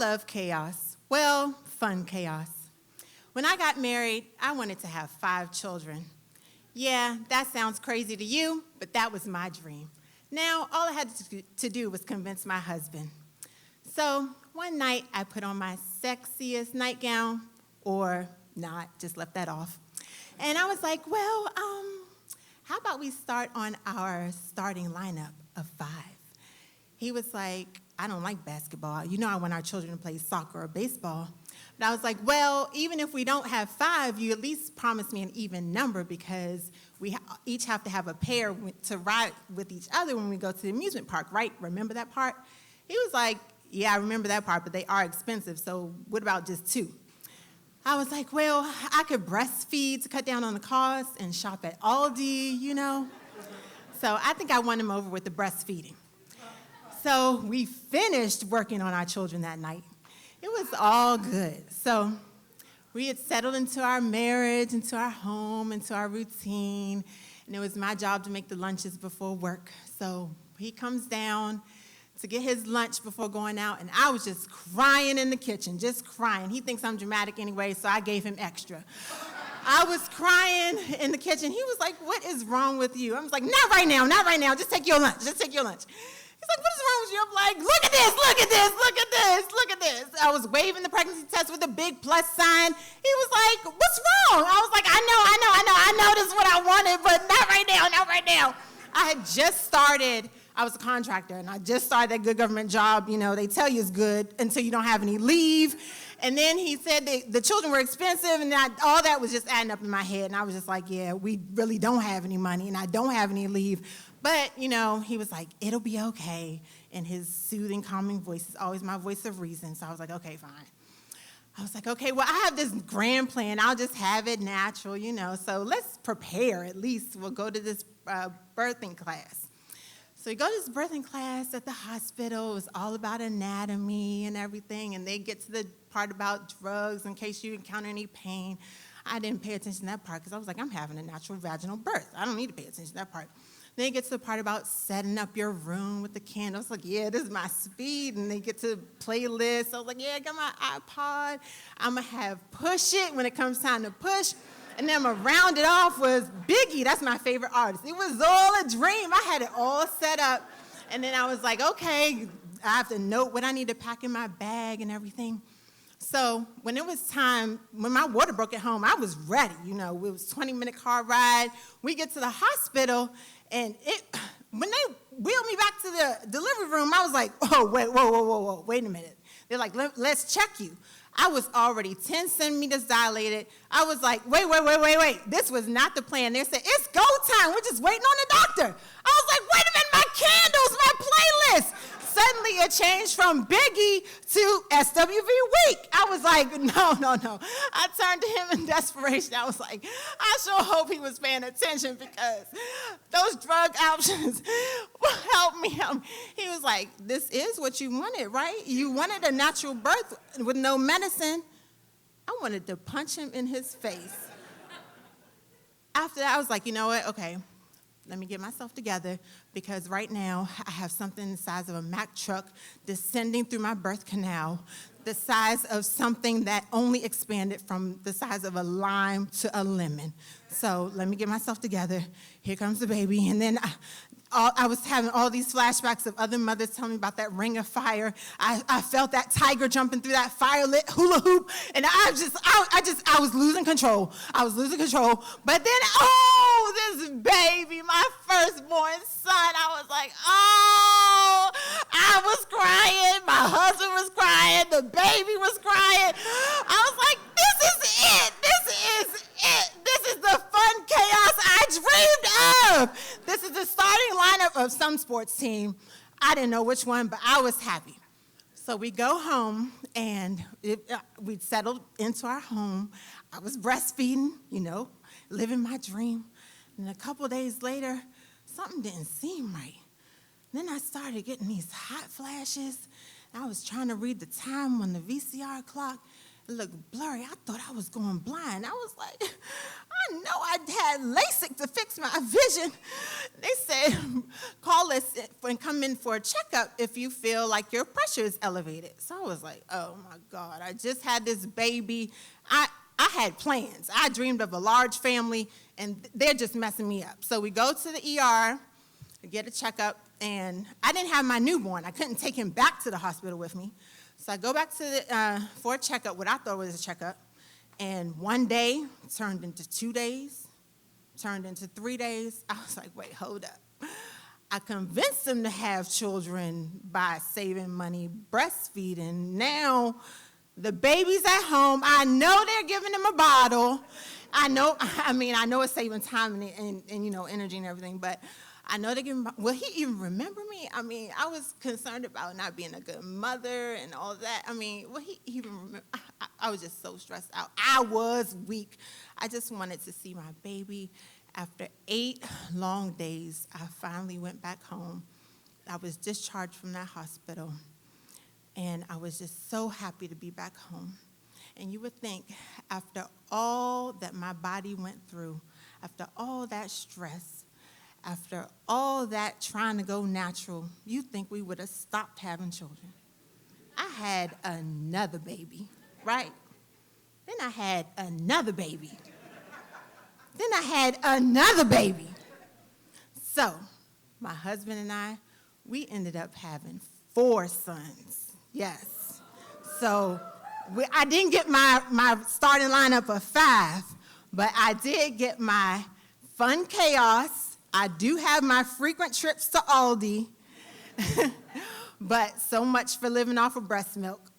love chaos. Well, fun chaos. When I got married, I wanted to have 5 children. Yeah, that sounds crazy to you, but that was my dream. Now, all I had to do was convince my husband. So one night, I put on my sexiest nightgown, or not, just left that off. And I was like, well, how about we start on our starting lineup of 5? He was like, I don't like basketball. You know I want our children to play soccer or baseball. But I was like, well, even if we don't have 5, you at least promise me an even number because we each have to have a pair to ride with each other when we go to the amusement park, right? Remember that part? He was like, yeah, I remember that part, but they are expensive, so what about just 2? I was like, well, I could breastfeed to cut down on the cost and shop at Aldi, you know? So I think I won him over with the breastfeeding. So we finished working on our children that night. It was all good. So we had settled into our marriage, into our home, into our routine, and it was my job to make the lunches before work. So he comes down to get his lunch before going out, and I was just crying in the kitchen, just crying. He thinks I'm dramatic anyway, so I gave him extra. I was crying in the kitchen. He was like, what is wrong with you? I was like, not right now, just take your lunch, just take your lunch. He's like, what is wrong with you? I'm like, look at this, look at this, look at this, look at this. I was waving the pregnancy test with a big plus sign. He was like, what's wrong? I was like, I know this is what I wanted, but not right now. I had just started. I was a contractor, and I just started that good government job. You know, they tell you it's good until you don't have any leave. And then he said the children were expensive, and all that was just adding up in my head. And I was just like, yeah, we really don't have any money, and I don't have any leave. But, you know, he was like, it'll be okay. And his soothing, calming voice is always my voice of reason. So I was like, okay, fine. I was like, okay, well, I have this grand plan. I'll just have it natural, you know. So let's prepare at least. We'll go to this birthing class. So we go to this birthing class at the hospital. It was all about anatomy and everything. And they get to the part about drugs in case you encounter any pain. I didn't pay attention to that part because I was like, I'm having a natural vaginal birth. I don't need to pay attention to that part. Then it gets to the part about setting up your room with the candles. Like, yeah, this is my speed. And they get to playlist. I was like, yeah, I got my iPod. I'm going to have Push It when it comes time to push. And then I'm going to round it off with Biggie. That's my favorite artist. It was all a dream. I had it all set up. And then I was like, okay, I have to note what I need to pack in my bag and everything. So when it was time, when my water broke at home, I was ready. You know, it was a 20-minute car ride. We get to the hospital, and when they wheeled me back to the delivery room, I was like, oh, whoa, wait a minute. They're like, let's check you. I was already 10 centimeters dilated. I was like, wait. This was not the plan. They said, it's go time. We're just waiting on the doctor. I was like, wait a minute, my candles, my playlist. Suddenly it changed from Biggie to SWV Week. I was like, no. I turned to him in desperation. I was like, I sure hope he was paying attention because those drug options will help me. He was like, this is what you wanted, right? You wanted a natural birth with no medicine. I wanted to punch him in his face. After that, I was like, you know what? Okay. Let me get myself together because right now I have something the size of a Mack truck descending through my birth canal, the size of something that only expanded from the size of a lime to a lemon. So let me get myself together. Here comes the baby. And then I was having all these flashbacks of other mothers telling me about that ring of fire. I felt that tiger jumping through that firelit hula hoop, and I was losing control. But then, this baby, my firstborn son, I was like, I was crying. My husband was crying. The baby was crying. I was like, this is it. This is the fun chaos I dreamed of. This is the starting lineup of some sports team. I didn't know which one, but I was happy. So we go home, and we settled into our home. I was breastfeeding, you know, living my dream. And a couple days later, something didn't seem right. Then I started getting these hot flashes. I was trying to read the time on the VCR clock. It looked blurry. I thought I was going blind. I was like, I know I had LASIK to fix my vision. They said, call us and come in for a checkup if you feel like your pressure is elevated. So I was like, oh my God, I just had this baby. I had plans. I dreamed of a large family, and they're just messing me up. So we go to the ER, get a checkup, and I didn't have my newborn. I couldn't take him back to the hospital with me. So I go back to for a checkup, what I thought was a checkup, and one day turned into 2 days, turned into 3 days. I was like, wait, hold up. I convinced them to have children by saving money, breastfeeding. Now the baby's at home. I know they're giving him a bottle. I know it's saving time and energy and everything, but I know they're giving him, will he even remember me? I mean, I was concerned about not being a good mother and all that. I mean, will he even remember? I was just so stressed out. I was weak. I just wanted to see my baby. After 8 long days, I finally went back home. I was discharged from that hospital, and I was just so happy to be back home. And you would think, after all that my body went through, after all that stress, after all that trying to go natural, you'd think we would have stopped having children. I had another baby, right? Then I had another baby. Then I had another baby. So my husband and I, we ended up having 4 sons. Yes. So I didn't get my starting lineup of 5, but I did get my fun chaos. I do have my frequent trips to Aldi. But so much for living off of breast milk.